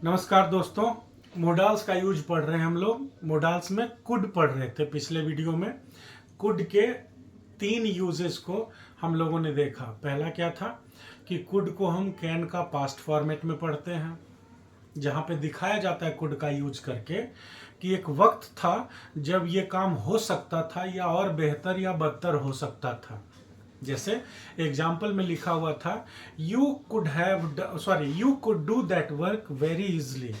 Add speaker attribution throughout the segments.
Speaker 1: नमस्कार दोस्तों। मोडाल्स का यूज पढ़ रहे हैं हम लोग। मोडाल्स में कुड पढ़ रहे थे पिछले वीडियो में। कुड के 3 यूजेस को हम लोगों ने देखा। पहला क्या था कि कुड को हम कैन का पास्ट फॉर्मेट में पढ़ते हैं, जहाँ पे दिखाया जाता है कुड का यूज करके कि एक वक्त था जब ये काम हो सकता था या और बेहतर या बदतर हो सकता था। जैसे एग्जाम्पल में लिखा हुआ था you could do that work very easily.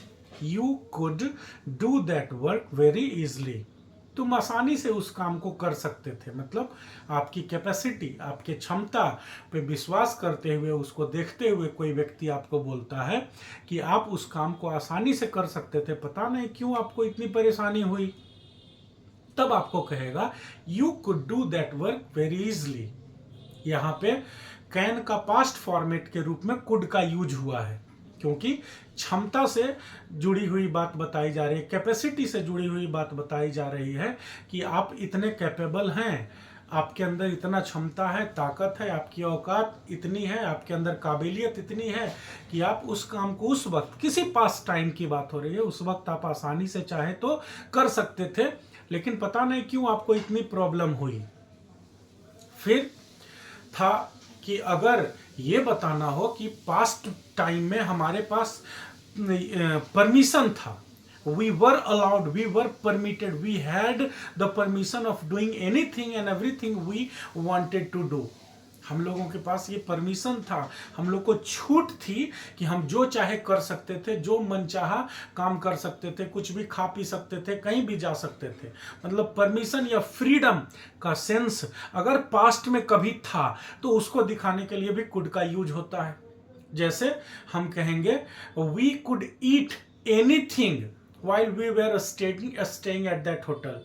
Speaker 1: You could do that work very easily. तुम आसानी से उस काम को कर सकते थे। मतलब आपकी कैपेसिटी, आपके क्षमता पे विश्वास करते हुए, उसको देखते हुए कोई व्यक्ति आपको बोलता है कि आप उस काम को आसानी से कर सकते थे, पता नहीं क्यों आपको इतनी परेशानी हुई। तब आपको कहेगा you could do that work very easily. यहाँ पे कैन का पास्ट फॉर्मेट के रूप में कुड का यूज हुआ है, क्योंकि क्षमता से जुड़ी हुई बात बताई जा रही है, कैपेसिटी से जुड़ी हुई बात बताई जा रही है कि आप इतने कैपेबल हैं, आपके अंदर इतना क्षमता है, ताकत है, आपकी औकात इतनी है, आपके अंदर काबिलियत इतनी है कि आप उस काम को उस वक्त, किसी पास टाइम की बात हो रही है, उस वक्त आप आसानी से चाहे तो कर सकते थे, लेकिन पता नहीं क्यों आपको इतनी प्रॉब्लम हुई। फिर था कि अगर ये बताना हो कि पास्ट टाइम में हमारे पास परमिशन था, we were allowed, we were permitted, we had the permission of doing anything and everything we wanted to do. हम लोगों के पास ये परमिशन था, हम लोग को छूट थी कि हम जो चाहे कर सकते थे, जो मन चाहा काम कर सकते थे, कुछ भी खा पी सकते थे, कहीं भी जा सकते थे। मतलब परमिशन या फ्रीडम का सेंस अगर पास्ट में कभी था तो उसको दिखाने के लिए भी कुड का यूज होता है। जैसे हम कहेंगे we could eat anything while we were staying at that hotel.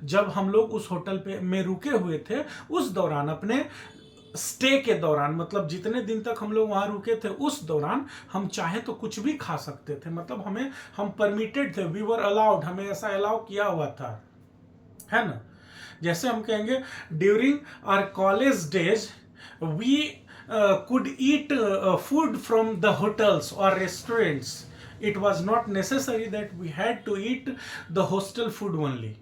Speaker 1: जब हम लोग उस होटल पे में रुके हुए थे, उस दौरान, अपने स्टे के दौरान, मतलब जितने दिन तक हम लोग वहां रुके थे उस दौरान हम चाहे तो कुछ भी खा सकते थे। मतलब हम परमिटेड थे, वी वर अलाउड, हमें ऐसा अलाउ किया हुआ था, है ना। जैसे हम कहेंगे during our college days we could eat food from the hotels और restaurants. It was not necessary that we had to eat the hostel food only.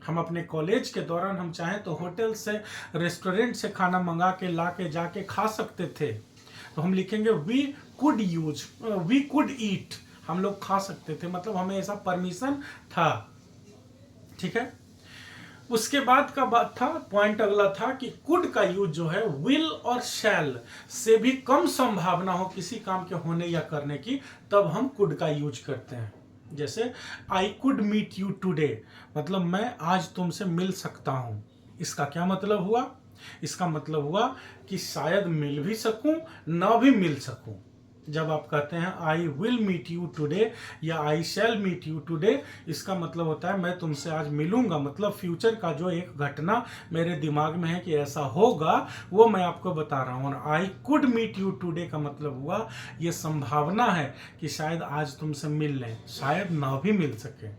Speaker 1: हम अपने कॉलेज के दौरान हम चाहें तो होटल से, रेस्टोरेंट से खाना मंगा के ला के जाके खा सकते थे। तो हम लिखेंगे वी कुड ईट, हम लोग खा सकते थे, मतलब हमें ऐसा परमिशन था। ठीक है। उसके बाद का बात था, पॉइंट अगला था कि कुड का यूज जो है विल और शैल से भी कम संभावना हो किसी काम के होने या करने की, तब हम कुड का यूज करते हैं। जैसे I could meet you today, मतलब मैं आज तुमसे मिल सकता हूं। इसका क्या मतलब हुआ? इसका मतलब हुआ कि शायद मिल भी सकूं, ना भी मिल सकूं। जब आप कहते हैं I will meet you today या I shall meet you today, इसका मतलब होता है मैं तुमसे आज मिलूंगा। मतलब फ्यूचर का जो एक घटना मेरे दिमाग में है कि ऐसा होगा, वो मैं आपको बता रहा हूँ। और I could meet you today का मतलब हुआ ये संभावना है कि शायद आज तुमसे मिल लें, शायद ना भी मिल सके।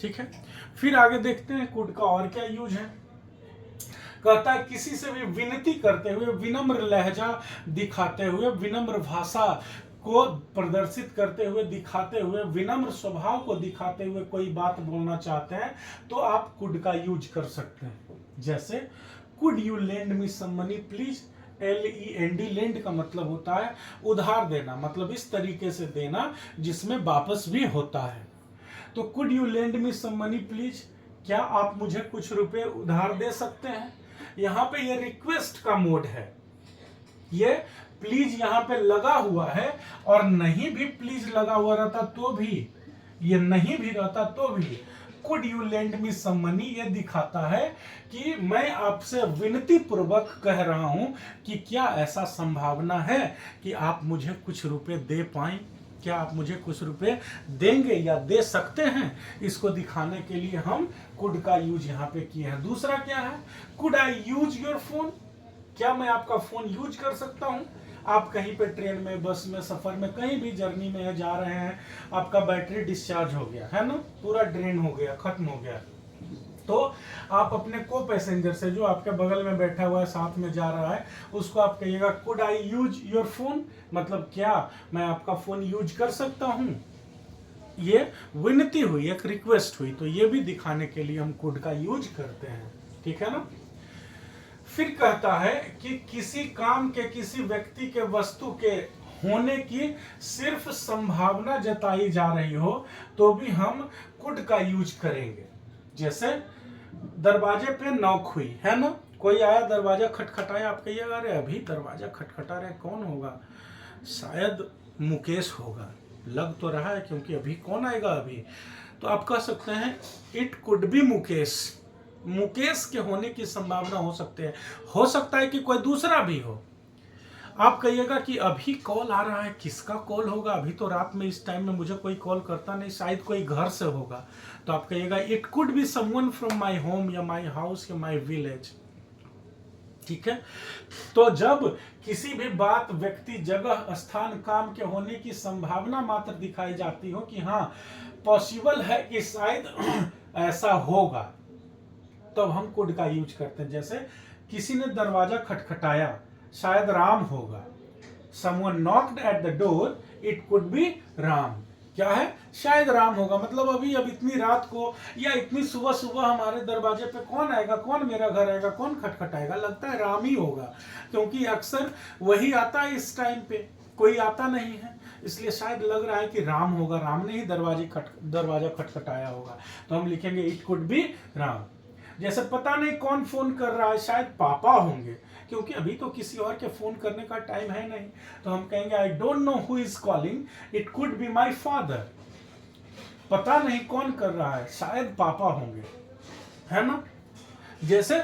Speaker 1: ठीक है। फिर आगे देखते हैं कुड का और क्या यूज है। कहता है किसी से भी विनती करते हुए, विनम्र लहजा दिखाते हुए, विनम्र भाषा को प्रदर्शित करते हुए, दिखाते हुए, विनम्र स्वभाव को दिखाते हुए कोई बात बोलना चाहते हैं तो आप कुड का यूज कर सकते हैं। जैसे could you lend me some money please. LEND, lend का मतलब होता है उधार देना, मतलब इस तरीके से देना जिसमें वापस भी होता है। तो could you lend me some money please, क्या आप मुझे कुछ रुपए उधार दे सकते हैं। यहाँ पे ये रिक्वेस्ट का मोड है, ये प्लीज यहाँ पे लगा हुआ है, और नहीं भी प्लीज लगा हुआ रहता तो भी, ये नहीं भी रहता तो भी could you lend me some money ये दिखाता है कि मैं आपसे विनती पूर्वक कह रहा हूं कि क्या ऐसा संभावना है कि आप मुझे कुछ रुपए दे पाएं, क्या आप मुझे कुछ रुपए देंगे या दे सकते हैं। इसको दिखाने के लिए हम कुड का यूज यहाँ पे किए हैं। दूसरा क्या है, could I use your phone, क्या मैं आपका फोन यूज कर सकता हूं। आप कहीं पे ट्रेन में, बस में, सफर में, कहीं भी जर्नी में जा रहे हैं, आपका बैटरी डिस्चार्ज हो गया है ना, पूरा ड्रेन हो गया, खत्म हो गया, तो आप अपने को पैसेंजर से, जो आपके बगल में बैठा हुआ है, साथ में जा रहा है, उसको आप कहिएगा could I use your phone, मतलब क्या मैं आपका फोन यूज कर सकता हूं। ये विनती हुई, एक रिक्वेस्ट हुई, तो ये भी दिखाने के लिए हम कुड का यूज करते हैं, ठीक है ना। फिर कहता है कि किसी काम के, किसी व्यक्ति के, वस्तु के होने की सिर्फ संभावना जताई जा रही हो तो भी हम कुड का यूज करेंगे। जैसे दरवाजे पे नॉक हुई है ना, कोई आया, दरवाजा खटखटाया, आप कहिएगा अरे अभी दरवाजा खटखटा रहे, कौन होगा, शायद मुकेश होगा, लग तो रहा है क्योंकि अभी कौन आएगा अभी, तो आप कह सकते हैं it could be Mukesh. Mukesh के होने की संभावना हो सकते हैं, हो सकता है कि कोई दूसरा भी हो। आप कहिएगा कि अभी कॉल आ रहा है, किसका कॉल होगा, अभी तो रात में इस टाइम में मुझे कोई कॉल करता नहीं, शायद कोई घर से होगा, तो आप कहिएगा it could be someone from my home या माय हाउस या माय विलेज, ठीक है। तो जब किसी भी बात, व्यक्ति, जगह, स्थान, काम के होने की संभावना मात्र दिखाई जाती हो कि हाँ पॉसिबल है कि शायद ऐसा होगा, तब हम कुड का यूज करते हैं। जैसे किसी ने दरवाजा खटखटाया, शायद राम होगा, someone knocked at the door, it could be Ram, क्या है, शायद राम होगा, मतलब अभी अब इतनी रात को या इतनी सुबह सुबह हमारे दरवाजे पे कौन आएगा, कौन मेरा घर आएगा, कौन खटखटाएगा, लगता है राम ही होगा, क्योंकि अक्सर वही आता है इस टाइम पे, कोई आता नहीं है, इसलिए शायद लग रहा है कि राम होगा, राम ने ही दरवाजा खटखटाया होगा, तो हम लिखेंगे इट कुड बी राम। जैसे पता नहीं कौन फोन कर रहा है, शायद पापा होंगे, क्योंकि अभी तो किसी और के फोन करने का टाइम है नहीं, तो हम कहेंगे आई don't know who is calling, it could be my father. पता नहीं कौन कर रहा है, शायद पापा होंगे, है ना। जैसे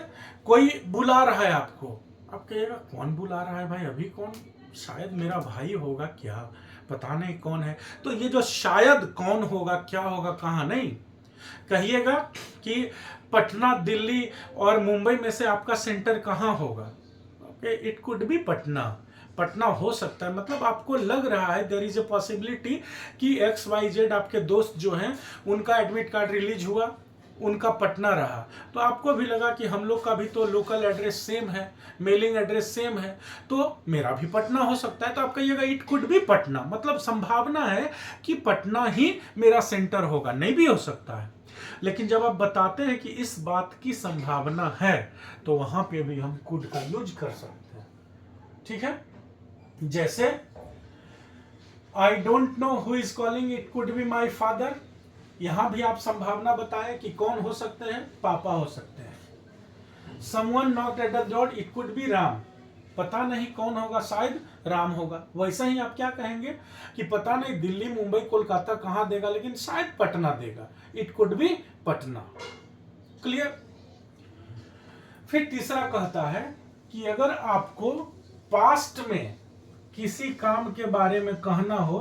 Speaker 1: कोई बुला रहा है आपको, आप कहिएगा कौन बुला रहा है भाई, अभी कौन, शायद मेरा भाई होगा, क्या पता नहीं कौन है। तो ये जो शायद कौन होगा, क्या होगा, कहाँ, नहीं कहिएगा कि पटना, दिल्ली और मुंबई में से आपका सेंटर कहाँ होगा, it could be Patna, Patna हो सकता है, मतलब आपको लग रहा है देयर इज ए पॉसिबिलिटी कि XYZ आपके दोस्त जो हैं उनका एडमिट कार्ड रिलीज हुआ, उनका पटना रहा, तो आपको भी लगा कि हम लोग का भी तो लोकल एड्रेस सेम है, मेलिंग एड्रेस सेम है, तो मेरा भी पटना हो सकता है, तो आप कहिएगा इट कुड बी पटना, मतलब संभावना है कि पटना ही मेरा सेंटर होगा, नहीं भी हो सकता है। लेकिन जब आप बताते हैं कि इस बात की संभावना है, तो वहां पे भी हम कुड का यूज कर सकते हैं, ठीक है। जैसे आई don't know who is calling, it could be my father, यहां भी आप संभावना बताएं कि कौन हो सकते हैं, पापा हो सकते हैं। Someone knocked at the door, it could be Ram, पता नहीं कौन होगा, शायद राम होगा। वैसा ही आप क्या कहेंगे कि पता नहीं दिल्ली, मुंबई, कोलकाता कहां देगा, लेकिन शायद पटना देगा, it could be Patna, clear. फिर तीसरा कहता है कि अगर आपको पास्ट में किसी काम के बारे में कहना हो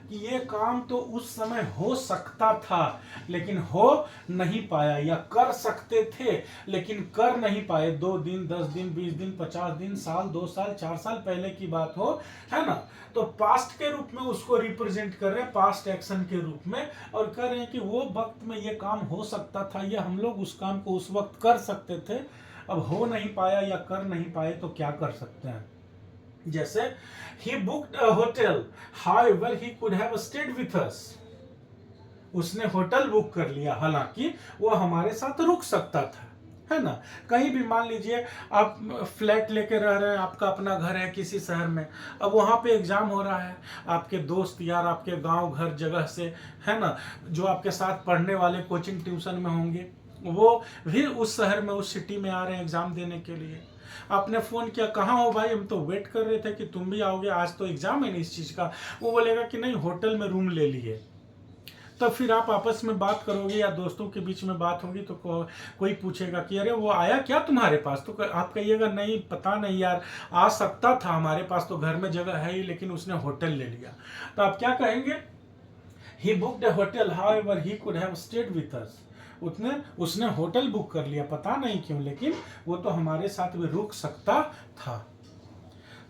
Speaker 1: कि ये काम तो उस समय हो सकता था लेकिन हो नहीं पाया, या कर सकते थे लेकिन कर नहीं पाए, 2 दिन, 10 दिन, 20 दिन, 50 दिन, साल, 2 साल, 4 साल पहले की बात हो, है ना, तो पास्ट के रूप में उसको रिप्रेजेंट कर रहे हैं, पास्ट एक्शन के रूप में, और कह रहे हैं कि वो वक्त में ये काम हो सकता था, या हम लोग उस काम को उस वक्त कर सकते थे, अब हो नहीं पाया या कर नहीं पाए, तो क्या कर सकते हैं। जैसे he booked a hotel, however he could have stayed with us, उसने होटल बुक कर लिया, हालांकि वो हमारे साथ रुक सकता था, है ना। कहीं भी मान लीजिए आप फ्लैट लेके रह रहे हैं, आपका अपना घर है किसी शहर में, अब वहाँ पे एग्जाम हो रहा है, आपके दोस्त यार आपके गांव घर जगह से, है ना, जो आपके साथ पढ़ने वाले कोचिंग ट्यूशन में होंगे, वो भी उस शहर में, उस सिटी में आ रहे हैं एग्जाम देने के लिए। आपने फोन किया, कहाँ हो भाई, हम तो वेट कर रहे थे कि तुम भी आओगे, आज तो एग्जाम है नहीं इस चीज का। वो बोलेगा कि नहीं, होटल में रूम ले लिए। तब फिर आप आपस में बात करोगे या दोस्तों के बीच में बात होगी, तो कोई पूछेगा कि अरे वो आया क्या तुम्हारे पास, तो आप कहिएगा नहीं पता नहीं यार, आ सकता था, हमारे पास तो घर में जगह है ही, लेकिन उसने होटल ले लिया। तो आप क्या कहेंगे, he booked a hotel, however he could have stayed with us, उसने होटल बुक कर लिया, पता नहीं क्यों, लेकिन वो तो हमारे साथ भी रुक सकता था।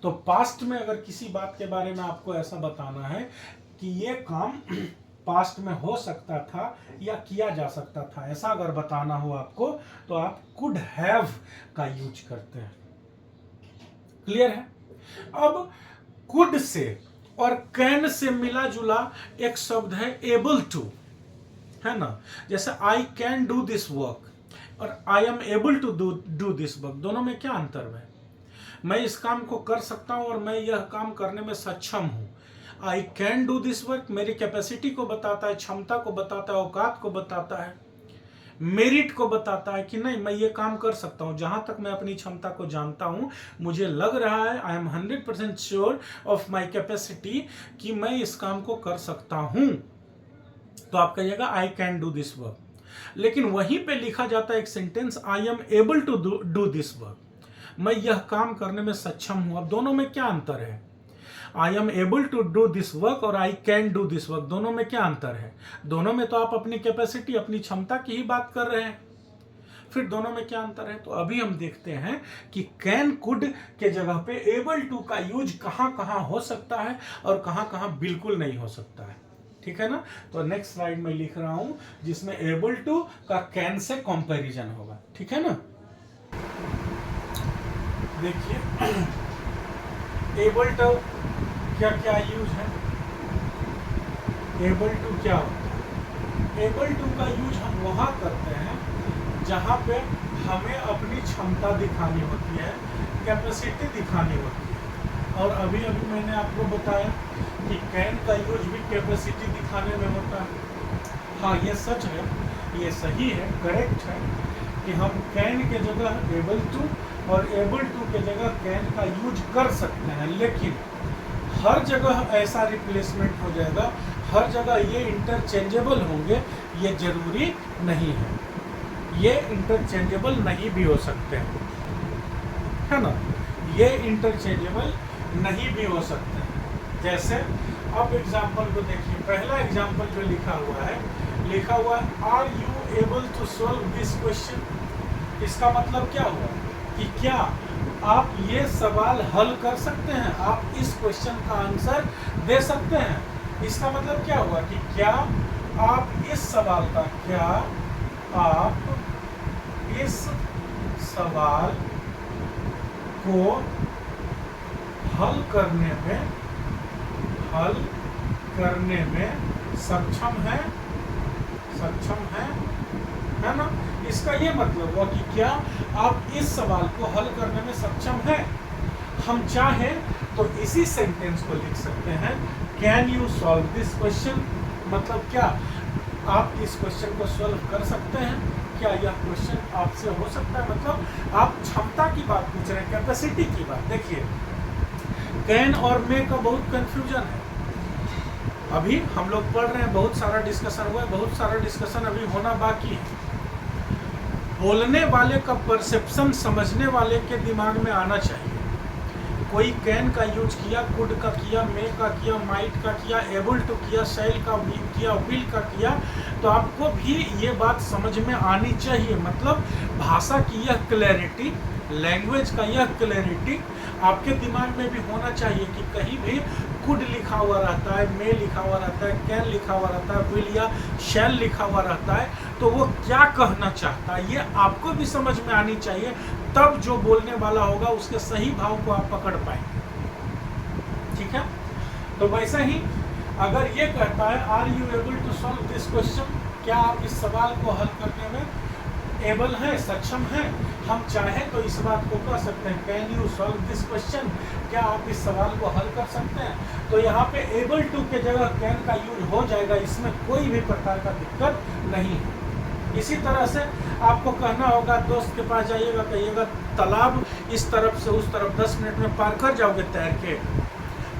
Speaker 1: तो पास्ट में अगर किसी बात के बारे में आपको ऐसा बताना है कि ये काम पास्ट में हो सकता था या किया जा सकता था, ऐसा अगर बताना हो आपको, तो आप कुड हैव का यूज करते हैं, क्लियर है। अब कुड से और कैन से मिला जुला एक शब्द है एबल टू, है ना। जैसे I can do this work और I am able to do this work, दोनों में क्या अंतर है? मैं इस काम को कर सकता हूं और मैं यह काम करने में सक्षम हूं। आई कैन डू दिस वर्क मेरी कैपेसिटी को बताता है, क्षमता को बताता है, औकात को बताता है, मेरिट को बताता है कि नहीं मैं ये काम कर सकता हूं। जहां तक मैं अपनी क्षमता को जानता हूं, मुझे लग रहा है, I M 100% sure of my capacity कि मैं इस काम को कर सकता हूं, तो आप कहिएगा I can do this work. लेकिन वहीं पे लिखा जाता है एक sentence, I am able to do this work, मैं यह काम करने में सक्षम हूं। अब दोनों में क्या अंतर है? I am able to do this work और I can do this work, दोनों में क्या अंतर है? दोनों में तो आप अपनी कैपेसिटी, अपनी क्षमता की ही बात कर रहे हैं, फिर दोनों में क्या अंतर है? तो अभी हम देखते हैं कि कैन कुड के जगह पे एबल टू का यूज कहां कहां हो सकता है और कहां कहां बिल्कुल नहीं हो सकता है, ठीक है ना। तो नेक्स्ट स्लाइड में लिख रहा हूं जिसमें एबल टू का कैन से कंपैरिजन होगा, ठीक है ना। देखिए एबल टू क्या क्या यूज है, एबल टू क्या होता है? एबल टू का यूज हम वहां करते हैं जहां पे हमें अपनी क्षमता दिखानी होती है, कैपेसिटी दिखानी होती है। और अभी अभी मैंने आपको बताया कि कैन का यूज भी कैपेसिटी दिखाने में होता है। हाँ ये सच है, ये सही है, करेक्ट है कि हम कैन के जगह एबल टू और एबल टू के जगह कैन का यूज कर सकते हैं, लेकिन हर जगह ऐसा रिप्लेसमेंट हो जाएगा, हर जगह ये इंटरचेंजेबल होंगे, ये जरूरी नहीं है। ये इंटरचेंजेबल नहीं भी हो सकते हैं, है ना, ये इंटरचेंजेबल नहीं भी हो सकते हैं। जैसे अब एग्जाम्पल को देखिए, पहला एग्जाम्पल जो लिखा हुआ है are you able to solve this question. इसका मतलब क्या हुआ कि क्या आप ये सवाल हल कर सकते हैं, आप इस क्वेश्चन का आंसर दे सकते हैं। इसका मतलब क्या हुआ कि क्या आप इस सवाल का, क्या आप इस सवाल को हल करने में सक्षम है ना। इसका ये मतलब हुआ कि क्या आप इस सवाल को हल करने में सक्षम हैं। हम चाहें तो इसी सेंटेंस को लिख सकते हैं, can you solve this question, मतलब क्या आप इस क्वेश्चन को सॉल्व कर सकते हैं, क्या यह क्वेश्चन आपसे हो सकता है। मतलब आप क्षमता की बात पूछ रहे हैं, कैपेसिटी की बात। देखिए कैन और मे का बहुत कंफ्यूजन है, अभी हम लोग पढ़ रहे हैं, बहुत सारा डिस्कशन हुआ है, बहुत सारा डिस्कशन अभी होना बाकी है। बोलने वाले का परसेप्शन समझने वाले के दिमाग में आना चाहिए। कोई कैन का यूज किया, कुड का किया, मे का किया, माइट का किया, एबल टू किया, शैल का किया, विल का किया, तो आपको भी ये बात समझ में आनी चाहिए। मतलब भाषा की यह क्लैरिटी, लैंग्वेज का यह क्लैरिटी आपके दिमाग में भी होना चाहिए कि कहीं भी कुड लिखा हुआ रहता है, मे लिखा हुआ रहता है, कैन लिखा हुआ रहता है, विल या शैल लिखा हुआ रहता है, तो वो क्या कहना चाहता है ये आपको भी समझ में आनी चाहिए। तब जो बोलने वाला होगा उसके सही भाव को आप पकड़ पाएंगे, ठीक है। तो वैसे ही अगर ये कहता है are you able to solve this question, क्या आप इस सवाल को हल करने में एबल है, सक्षम है, हम चाहें तो इस बात को कह सकते हैं, can you solve this question, क्या आप इस सवाल को हल कर सकते हैं। तो यहाँ पे एबल टू के जगह कैन का यूज हो जाएगा, इसमें कोई भी प्रकार का दिक्कत नहीं है। इसी तरह से आपको कहना होगा, दोस्त के पास जाइएगा, कहिएगा तालाब इस तरफ से उस तरफ 10 मिनट में पार कर जाओगे तैर के,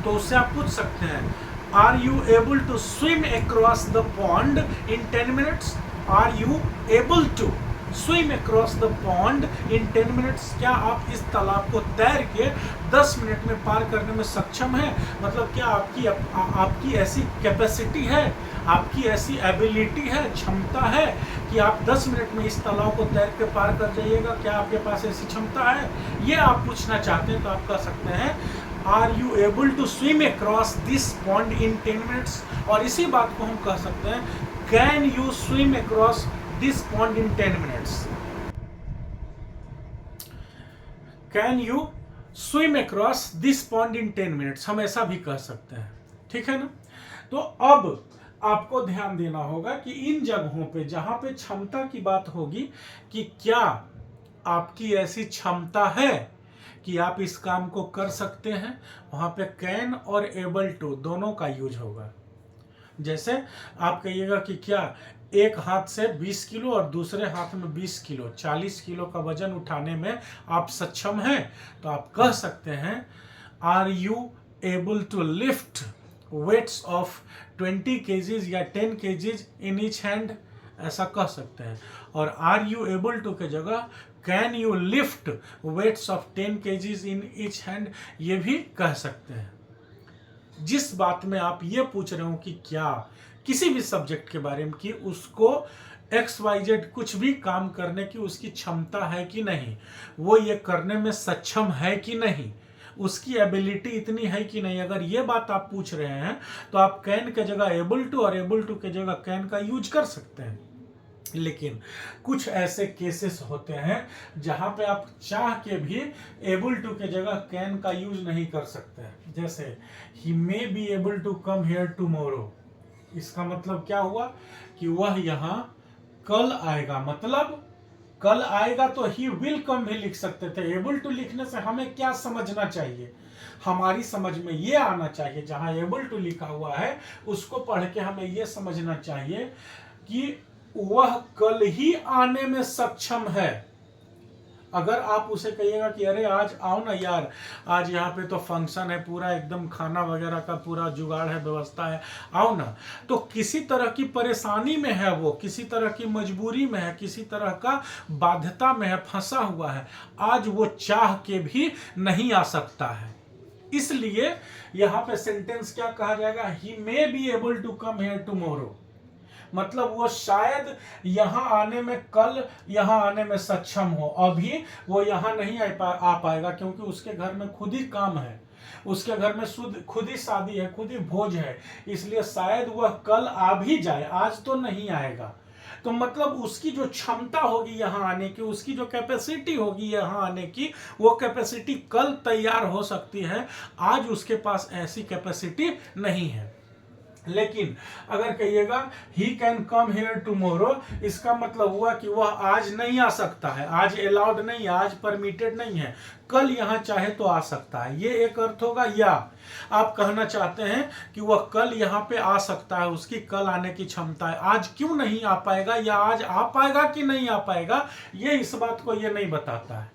Speaker 1: तो उससे आप पूछ सकते हैं are you able to swim across the pond in 10 minutes, are you able to swim across the pond in 10 minutes, क्या आप इस तालाब को तैर के 10 मिनट में पार करने में सक्षम है। मतलब क्या आपकी ऐसी कैपेसिटी है, आपकी ऐसी एबिलिटी है, क्षमता है कि आप 10 मिनट में इस तालाब को तैर के पार कर जाइएगा, क्या आपके पास ऐसी क्षमता है, ये आप पूछना चाहते हैं। तो आप कह सकते हैं are you able to swim across this pond in 10 minutes, और इसी बात को हम कह सकते हैं can you swim across this pond in 10 minutes, can you swim across this pond in 10 minutes, हम ऐसा भी कह सकते हैं। ठीक है ना। तो अब आपको ध्यान देना होगा कि इन जगहों पे जहां पे क्षमता की बात होगी कि क्या आपकी ऐसी क्षमता है कि आप इस काम को कर सकते हैं, वहां पे कैन और एबल टू दोनों का यूज होगा। जैसे आप कहिएगा कि क्या एक हाथ से 20 किलो और दूसरे हाथ में 20 किलो 40 किलो का वजन उठाने में आप सक्षम हैं, तो आप कह सकते हैं are you able to lift weights of 20 kgs या 10 केजीज इन ईच हैंड, ऐसा कह सकते हैं। और आर यू एबल टू के जगह can you lift weights of 10 kgs in each hand, ये भी कह सकते हैं। जिस बात में आप ये पूछ रहे हो कि क्या किसी भी सब्जेक्ट के बारे में कि उसको XYZ कुछ भी काम करने की उसकी क्षमता है कि नहीं, वो ये करने में सक्षम है कि नहीं, उसकी एबिलिटी इतनी है कि नहीं, अगर ये बात आप पूछ रहे हैं तो आप कैन के जगह एबल टू और एबल टू के जगह कैन का यूज कर सकते हैं। लेकिन कुछ ऐसे केसेस होते हैं जहां पे आप चाह के भी एबल टू के जगह कैन का यूज नहीं कर सकते। जैसे he may be able to come here tomorrow, इसका मतलब क्या हुआ कि वह यहां कल आएगा, मतलब कल आएगा तो ही विल कम भी लिख सकते थे। एबल टू लिखने से हमें क्या समझना चाहिए, हमारी समझ में ये आना चाहिए, जहां एबल टू लिखा हुआ है उसको पढ़ के हमें ये समझना चाहिए कि वह कल ही आने में सक्षम है। अगर आप उसे कहिएगा कि अरे आज आओ ना यार, आज यहाँ पे तो फंक्शन है, पूरा एकदम खाना वगैरह का पूरा जुगाड़ है, व्यवस्था है, आओ ना, तो किसी तरह की परेशानी में है, वो किसी तरह की मजबूरी में है, किसी तरह का बाध्यता में है, फंसा हुआ है, आज वो चाह के भी नहीं आ सकता है। इसलिए यहाँ पे सेंटेंस क्या कहा जाएगा, he may be able to come here tomorrow, मतलब वो शायद यहां आने में, कल यहां आने में सक्षम हो, अभी वो यहां नहीं आ पाएगा क्योंकि उसके घर में खुद ही काम है, उसके घर में खुद ही शादी है, खुद ही भोज है, इसलिए शायद वह कल आ भी जाए, आज तो नहीं आएगा। तो मतलब उसकी जो क्षमता होगी यहां आने की, उसकी जो कैपेसिटी होगी यहां आने की, वो कैपेसिटी कल तैयार हो सकती है, आज उसके पास ऐसी कैपेसिटी नहीं है। लेकिन अगर कहिएगा he can come here tomorrow, इसका मतलब हुआ कि वह आज नहीं आ सकता है, आज अलाउड नहीं है, आज परमिटेड नहीं है, कल यहां चाहे तो आ सकता है, ये एक अर्थ होगा। या आप कहना चाहते हैं कि वह कल यहां पे आ सकता है, उसकी कल आने की क्षमता है, आज क्यों नहीं आ पाएगा या आज आ पाएगा कि नहीं आ पाएगा, ये इस बात को ये नहीं बताता है।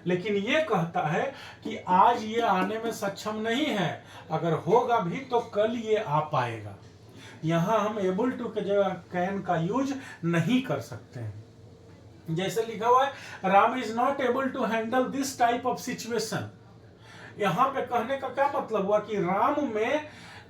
Speaker 1: लेकिन ये कहता है कि आज ये आने में सक्षम नहीं है, अगर होगा भी तो कल ये आ पाएगा। यहां हम एबल टू के जगह कैन का यूज नहीं कर सकते हैं। जैसे लिखा हुआ है Ram is not able to handle this type of situation, यहां पे कहने का क्या मतलब हुआ कि राम में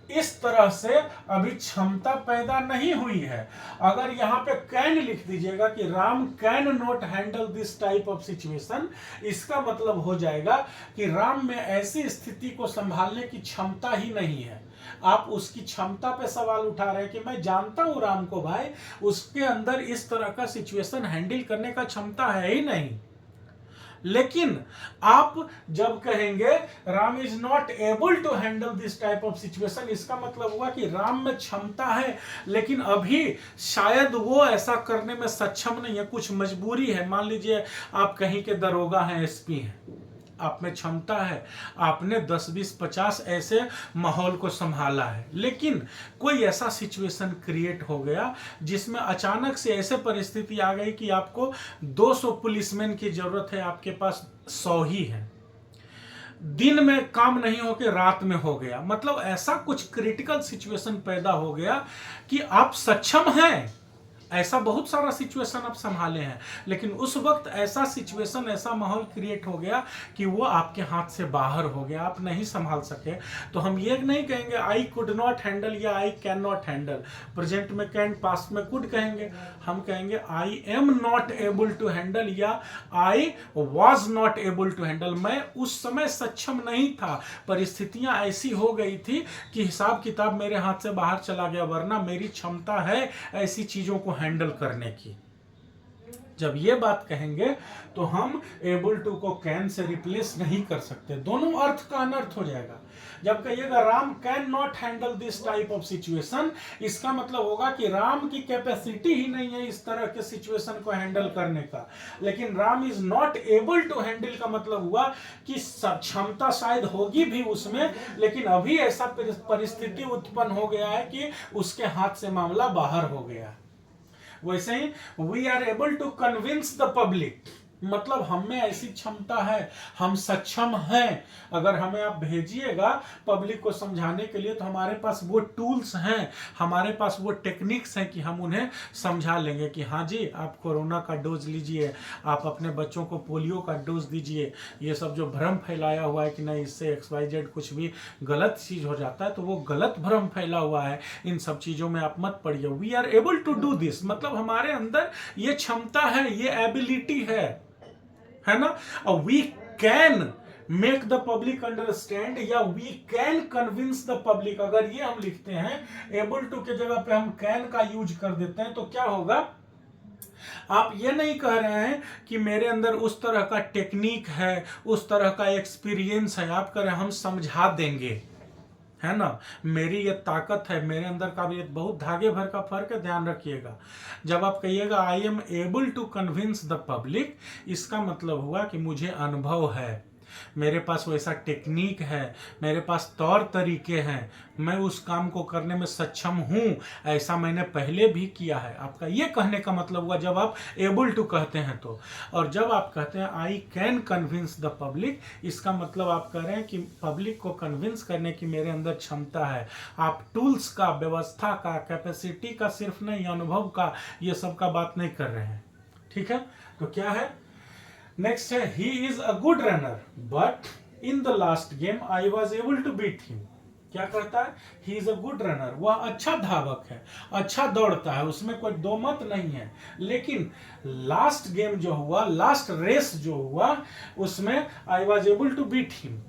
Speaker 1: इस तरह से अभी क्षमता पैदा नहीं हुई है। अगर यहाँ पे कैन लिख दीजिएगा कि Ram can not handle this type of situation, इसका मतलब हो जाएगा कि राम में ऐसी स्थिति को संभालने की क्षमता ही नहीं है। आप उसकी क्षमता पे सवाल उठा रहे हैं कि मैं जानता हूं राम को भाई, उसके अंदर इस तरह का सिचुएशन हैंडल करने का क्षमता है ही नहीं। लेकिन आप जब कहेंगे Ram is not able to handle this type of situation, इसका मतलब हुआ कि राम में क्षमता है लेकिन अभी शायद वो ऐसा करने में सक्षम नहीं है, कुछ मजबूरी है। मान लीजिए आप कहीं के दरोगा हैं, SP हैं, आप में क्षमता है, आपने 10, 20, 50 ऐसे माहौल को संभाला है, लेकिन कोई ऐसा सिचुएशन क्रिएट हो गया जिसमें अचानक से ऐसे परिस्थिति आ गई कि आपको 200 पुलिसमैन की जरूरत है, आपके पास 100 ही है, दिन में काम नहीं होकर रात में हो गया, मतलब ऐसा कुछ क्रिटिकल सिचुएशन पैदा हो गया कि आप सक्षम हैं। ऐसा बहुत सारा सिचुएशन आप संभाले हैं, लेकिन उस वक्त ऐसा सिचुएशन, ऐसा माहौल क्रिएट हो गया कि वो आपके हाथ से बाहर हो गया, आप नहीं संभाल सके। तो हम ये नहीं कहेंगे आई कुड नॉट हैंडल या I can not handle, present में कैन, पास्ट में कुड कहेंगे, हम कहेंगे I am not able to handle या I was not able to handle, मैं उस समय सक्षम नहीं था, परिस्थितियां ऐसी हो गई थी कि हिसाब किताब मेरे हाथ से बाहर चला गया, वरना मेरी क्षमता है ऐसी चीजों को हैंडल करने की। जब ये बात कहेंगे तो हम एबल टू को कैन से रिप्लेस नहीं कर सकते, दोनों अर्थ का अनर्थ हो जाएगा। जब कहिएगा Ram can not handle this type of situation, इसका मतलब होगा कि राम की कैपेसिटी ही नहीं है इस तरह के सिचुएशन को हैंडल करने का। लेकिन Ram is not able to handle का मतलब हुआ कि क्षमता शायद होगी भी उसमें, लेकिन अभी ऐसा परिस्थिति उत्पन्न हो गया है कि उसके हाथ से मामला बाहर हो गया। वैसे ही we are able to convince the public, मतलब हमें ऐसी क्षमता है, हम सक्षम हैं। अगर हमें आप भेजिएगा पब्लिक को समझाने के लिए तो हमारे पास वो टूल्स हैं, हमारे पास वो टेक्निक्स हैं कि हम उन्हें समझा लेंगे कि हाँ जी आप कोरोना का डोज लीजिए, आप अपने बच्चों को पोलियो का डोज दीजिए। ये सब जो भ्रम फैलाया हुआ है कि नहीं इससे XYZ कुछ भी गलत चीज हो जाता है, तो वो गलत भ्रम फैला हुआ है। इन सब चीजों में आप मत पड़िए। We are able to do this, मतलब हमारे अंदर ये क्षमता है, ये एबिलिटी है ना। और we can make the public understand या we can convince the public, अगर ये हम लिखते हैं एबल टू के जगह पे हम कैन का यूज कर देते हैं तो क्या होगा, आप ये नहीं कह रहे हैं कि मेरे अंदर उस तरह का टेक्निक है, उस तरह का एक्सपीरियंस है, आप कह रहे हैं हम समझा देंगे, है ना, मेरी ये ताकत है, मेरे अंदर का भी बहुत धागे भर का फर्क है, ध्यान रखिएगा। जब आप कहिएगा I am able to convince the public, इसका मतलब हुआ कि मुझे अनुभव है, मेरे पास वैसा टेक्निक है, मेरे पास तौर तरीके हैं, मैं उस काम को करने में सक्षम हूं, ऐसा मैंने पहले भी किया है। आपका ये कहने का मतलब हुआ जब आप एबल टू कहते हैं तो। और जब आप कहते हैं I can convince the public, इसका मतलब आप कह रहे हैं कि पब्लिक को कन्विंस करने की मेरे अंदर क्षमता है। आप टूल्स का, व्यवस्था का, कैपेसिटी का सिर्फ नहीं, अनुभव का, ये सब का बात नहीं कर रहे हैं। ठीक है, तो क्या है नेक्स्ट है he is a good runner but in the last game I was able to beat him. क्या कहता है, he is a good runner, वह अच्छा धावक है, अच्छा दौड़ता है, उसमें कोई दो मत नहीं है, लेकिन लास्ट गेम जो हुआ, लास्ट रेस जो हुआ, उसमें I was able to beat him.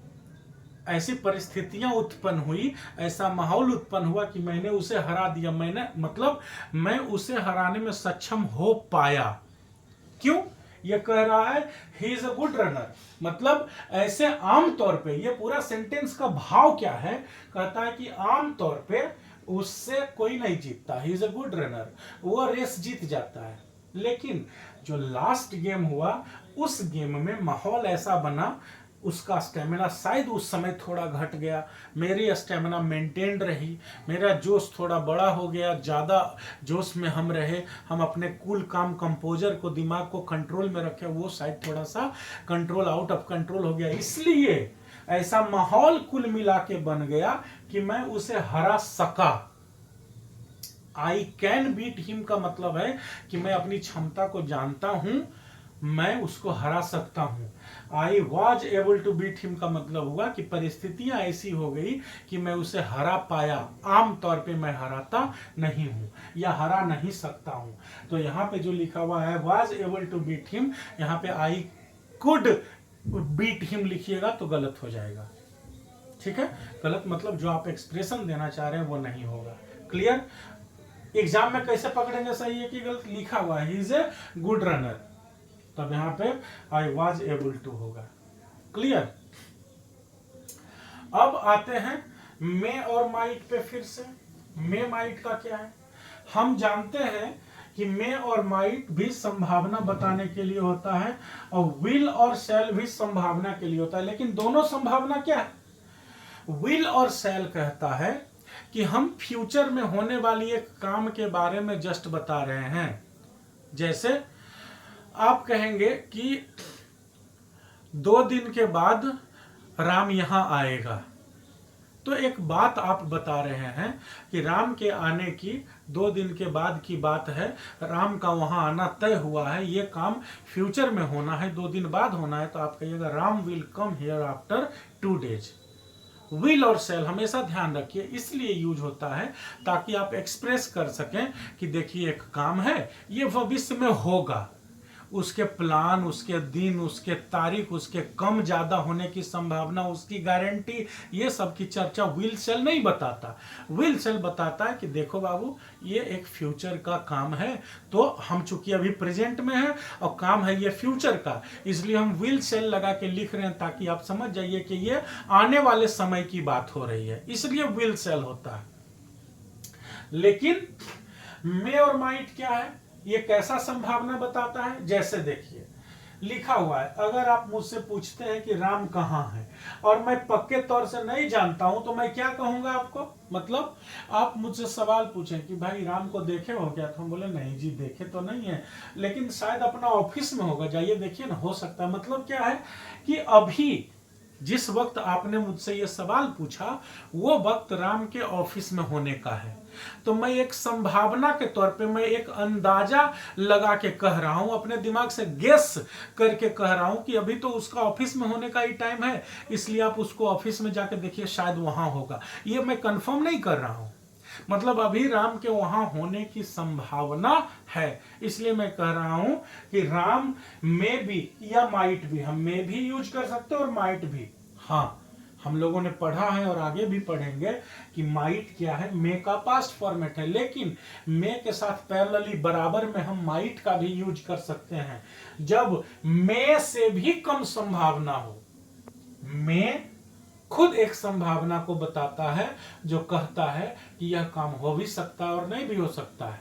Speaker 1: ऐसी परिस्थितियां उत्पन्न हुई, ऐसा माहौल उत्पन्न हुआ कि मैंने उसे हरा दिया, मैं उसे हराने में सक्षम हो पाया। क्यों ये कह रहा है he is a good runner, मतलब ऐसे आम तौर पे, ये पूरा सेंटेंस का भाव क्या है, कहता है कि आम तौर पे उससे कोई नहीं जीतता, ही इज अ गुड रनर, वो रेस जीत जाता है। लेकिन जो लास्ट गेम हुआ, उस गेम में माहौल ऐसा बना, उसका स्टेमिना शायद उस समय थोड़ा घट गया, मेरी स्टेमिना मेंटेन रही, मेरा जोश थोड़ा बड़ा हो गया, ज़्यादा जोश में हम रहे, हम अपने कूल काम कंपोजर को, दिमाग को कंट्रोल में रखे, वो शायद थोड़ा सा कंट्रोल आउट ऑफ कंट्रोल हो गया, इसलिए ऐसा माहौल कुल मिला के बन गया कि मैं उसे हरा सका। आई कैन बीट हिम का मतलब है कि मैं अपनी क्षमता को जानता हूं, मैं उसको हरा सकता हूं। I was able to beat him का मतलब हुआ कि परिस्थितियां ऐसी हो गई कि मैं उसे हरा पाया। आम तौर पे मैं हराता नहीं हूं या हरा नहीं सकता हूं। तो यहां पे जो लिखा हुआ है was able to beat him, यहां पे आई कुड बीट हिम लिखिएगा तो गलत हो जाएगा। ठीक है, गलत मतलब जो आप एक्सप्रेशन देना चाह रहे हैं वो नहीं होगा। क्लियर, एग्जाम में कैसे पकड़ेंगे सही है कि गलत, लिखा हुआ है he is a good runner, तब यहां पे आई वॉज एबल टू होगा। क्लियर, अब आते हैं मे और माइट पे फिर से। मे माइट का क्या है, हम जानते हैं कि मे और माइट भी संभावना बताने के लिए होता है और विल और शैल भी संभावना के लिए होता है, लेकिन दोनों संभावना क्या है, विल और शैल कहता है कि हम फ्यूचर में होने वाली एक काम के बारे में जस्ट बता रहे हैं। जैसे आप कहेंगे कि 2 दिन के बाद राम यहां आएगा, तो एक बात आप बता रहे हैं कि राम के आने की 2 दिन के बाद की बात है, राम का वहां आना तय हुआ है, ये काम फ्यूचर में होना है, 2 दिन बाद होना है, तो आप कहिएगा Ram will come here after 2 days। Will और शैल हमेशा ध्यान रखिए, इसलिए यूज होता है ताकि आप एक्सप्रेस कर सकें कि देखिए एक काम है, ये भविष्य में होगा, उसके प्लान, उसके दिन, उसके तारीख, उसके कम ज़्यादा होने की संभावना, उसकी गारंटी, ये सब की चर्चा व्हील सेल नहीं बताता। व्हील सेल बताता है कि देखो बाबू, ये एक फ्यूचर का काम है, तो हम चूंकि अभी प्रेजेंट में हैं और काम है ये फ्यूचर का, इसलिए हम व्हील सेल लगा के लिख रहे हैं ताकि आप समझ जाइए कि ये आने वाले समय की बात हो रही है, इसलिए व्हील सेल होता है। लेकिन मे और माइट क्या है, ये कैसा संभावना बताता है? जैसे देखिए लिखा हुआ है, अगर आप मुझसे पूछते हैं कि राम कहाँ है और मैं पक्के तौर से नहीं जानता हूं तो मैं क्या कहूंगा आपको? मतलब आप मुझसे सवाल पूछें कि भाई राम को देखे हो क्या, तो हम बोले नहीं जी देखे तो नहीं है, लेकिन शायद अपना ऑफिस में होगा, जाइए देखिए ना, हो सकता है। मतलब क्या है कि अभी जिस वक्त आपने मुझसे ये सवाल पूछा वो वक्त राम के ऑफिस में होने का है, तो मैं एक संभावना के तौर पे, मैं एक अंदाजा लगा के कह रहा हूं, अपने दिमाग से गेस करके कह रहा हूं कि अभी तो उसका ऑफिस में होने का ही टाइम है, इसलिए आप उसको ऑफिस में जाके देखिए शायद वहां होगा। ये मैं कंफर्म नहीं कर रहा हूं, मतलब अभी राम के वहां होने की संभावना है, इसलिए मैं कह रहा हूं कि राम में भी या माइट भी, हम में भी यूज कर सकते हैं और माइट भी। हाँ, हम लोगों ने पढ़ा है और आगे भी पढ़ेंगे कि माइट क्या है, मे का पास्ट फॉर्मेट है, लेकिन मे के साथ पैरेलली बराबर में हम माइट का भी यूज कर सकते हैं जब मे से भी कम संभावना हो। मे खुद एक संभावना को बताता है जो कहता है कि यह काम हो भी सकता है और नहीं भी हो सकता है,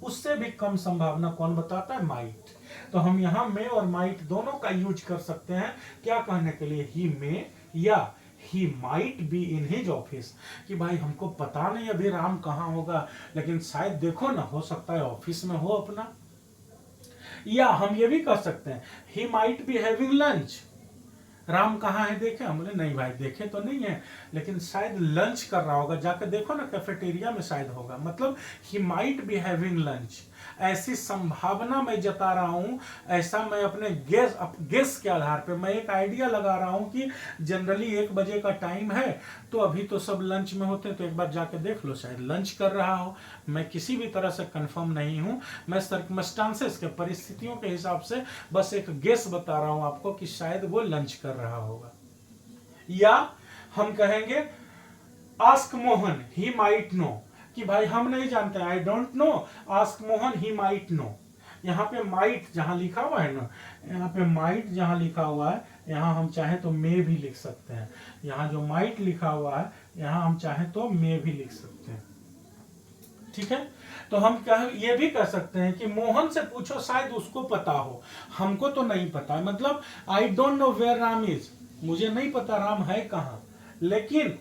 Speaker 1: उससे भी कम संभावना कौन बताता है? माइट। तो हम यहां मे और माइट दोनों का यूज कर सकते हैं, क्या कहने के लिए? ही मे या he might be in his office, कि भाई हमको पता नहीं अभी राम कहां होगा, लेकिन शायद देखो ना, हो सकता है ऑफिस में हो अपना। या हम ये भी कह सकते हैं he might be having lunch, Ram कहाँ है देखे? हम बोले नहीं भाई देखे तो नहीं है, लेकिन शायद लंच कर रहा होगा, जाकर देखो ना कैफेटेरिया में शायद होगा। मतलब he might be having lunch, ऐसी संभावना मैं जता रहा हूं, ऐसा मैं अपने गेस के आधार पे मैं एक आइडिया लगा रहा हूं कि जनरली 1 बजे का टाइम है, तो अभी तो सब लंच में होते, तो एक बार जाके देख लो शायद लंच कर रहा हो। मैं किसी भी तरह से कंफर्म नहीं हूं, मैं सर्कमस्टांसेस के, परिस्थितियों के हिसाब से बस एक गेस बता रहा हूं आपको कि शायद वो लंच कर रहा होगा। या हम कहेंगे ask Mohan he might know, कि भाई हम नहीं जानते, आई don't no, ask Mohan he might know. यहाँ पे माइट जहां लिखा हुआ है ना, यहाँ पे माइट जहां लिखा हुआ है, यहाँ हम चाहें तो मे भी लिख सकते हैं। यहाँ जो माइट लिखा हुआ है, यहाँ हम चाहें तो मे भी लिख सकते हैं। ठीक है, तो हम ये भी कह सकते हैं कि मोहन से पूछो शायद उसको पता हो, हमको तो नहीं पता। मतलब I don't know where Ram is, मुझे नहीं पता राम है कहां, लेकिन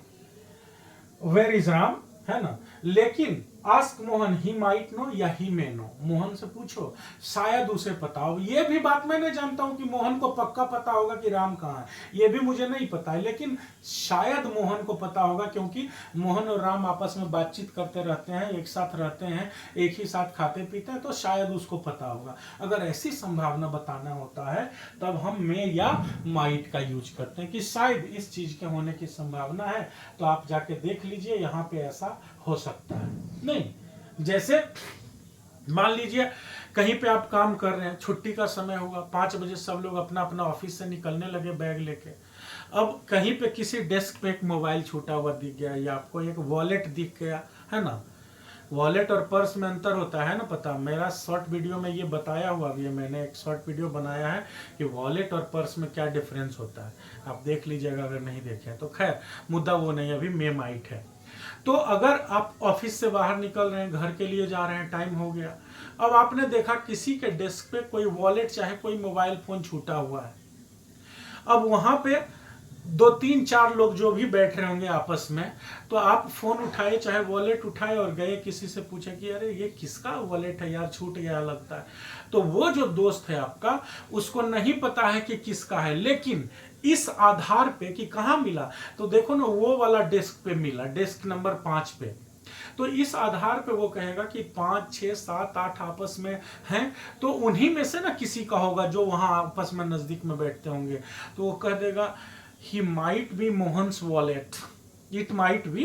Speaker 1: वेयर इज राम है ना, लेकिन ask Mohan he might know या ही मे नो, मोहन से पूछो शायद उसे पता हो। ये भी बात मैं नहीं जानता हूं कि मोहन को पक्का पता होगा कि राम कहां है, ये भी मुझे नहीं पता है, लेकिन शायद मोहन को पता होगा, क्योंकि मोहन और राम आपस में बातचीत करते रहते हैं, एक साथ रहते हैं, एक ही साथ खाते पीते हैं, तो शायद उसको पता होगा। अगर ऐसी संभावना बताना होता है तब हम मे या माइट का यूज करते हैं कि शायद इस चीज के होने की संभावना है, तो आप जाके देख लीजिए यहाँ पे ऐसा हो सकता है। नहीं, जैसे मान लीजिए कहीं पे आप काम कर रहे हैं, छुट्टी का समय होगा, 5 बजे सब लोग अपना अपना ऑफिस से निकलने लगे बैग लेके। अब कहीं पे किसी डेस्क पे एक मोबाइल छूटा हुआ दिख गया, या आपको एक वॉलेट दिख गया, है ना। वॉलेट और पर्स में अंतर होता है ना, पता, मेरा शॉर्ट वीडियो में ये बताया हुआ भी है, मैंने एक शॉर्ट वीडियो बनाया है कि वॉलेट और पर्स में क्या डिफरेंस होता है, आप देख लीजिएगा अगर नहीं देखे तो। खैर मुद्दा वो नहीं, अभी मे माइट है। तो अगर आप ऑफिस से बाहर निकल रहे हैं, घर के लिए जा रहे हैं, टाइम हो गया, अब आपने देखा किसी के डेस्क पे कोई वॉलेट चाहे कोई मोबाइल फोन छूटा हुआ है। अब वहां पे 2 3 4 लोग जो भी बैठ रहे होंगे आपस में, तो आप फोन उठाए चाहे वॉलेट उठाए और गए किसी से पूछे कि अरे ये किसका वॉलेट है यार, छूट गया लगता है। तो वो जो दोस्त है आपका, उसको नहीं पता है कि किसका है, लेकिन इस आधार पे कि कहाँ मिला, तो देखो ना वो वाला डेस्क पे मिला, डेस्क नंबर 5 पे। तो इस आधार पे वो कहेगा कि 5 6 7 8 आपस में हैं, तो उन्हीं में से ना किसी का होगा जो वहां आपस में नजदीक में बैठते होंगे। तो वो कह देगा he might be Mohan's wallet, it might be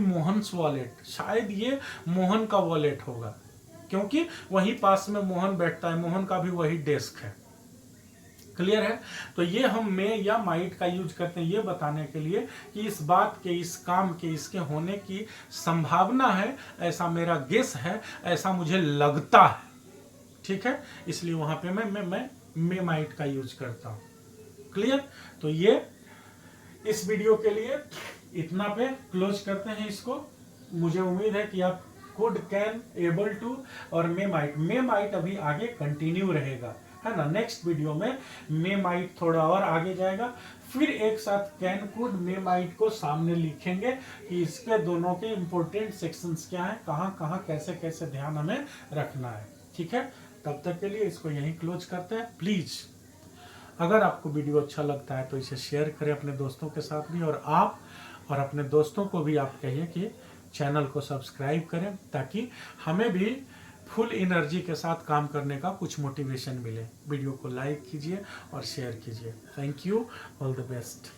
Speaker 1: Mohan's wallet, शायद ये मोहन का वॉलेट होगा। क्योंकि वहीं पास में मोहन बैठता है, मोहन का भी वही डेस्क है। क्लियर है? तो ये हम मे या माइट का यूज करते हैं ये बताने के लिए कि इस बात के, इस काम के, इसके होने की संभावना है, ऐसा मेरा गेस है, ऐसा मुझे लगता है। ठीक है, इसलिए वहां पे मैं मे माइट का यूज करता हूं। क्लियर? तो ये इस वीडियो के लिए इतना पे क्लोज करते हैं इसको। मुझे उम्मीद है कि आप कुड, कैन, एबल टू और मे माइट अभी आगे कंटिन्यू रहेगा, है ना। नेक्स्ट वीडियो में मे माइट थोड़ा और आगे जाएगा, फिर एक साथ कैन, कुड, मे माइट को सामने लिखेंगे कि इसके दोनों के इंपॉर्टेंट सेक्शंस क्या हैं, कहाँ कहाँ कैसे कैसे ध्यान हमें रखना है। ठीक है, तब तक के लिए इसको यहीं क्लोज करते हैं। प्लीज अगर आपको वीडियो अच्छा लगता है तो इसे शेयर करें अपने दोस्तों के साथ भी, और आप और अपने दोस्तों को भी आप कहिए कि चैनल को सब्सक्राइब करें, ताकि हमें भी फुल एनर्जी के साथ काम करने का कुछ मोटिवेशन मिले। वीडियो को लाइक कीजिए और शेयर कीजिए। Thank you, all the best.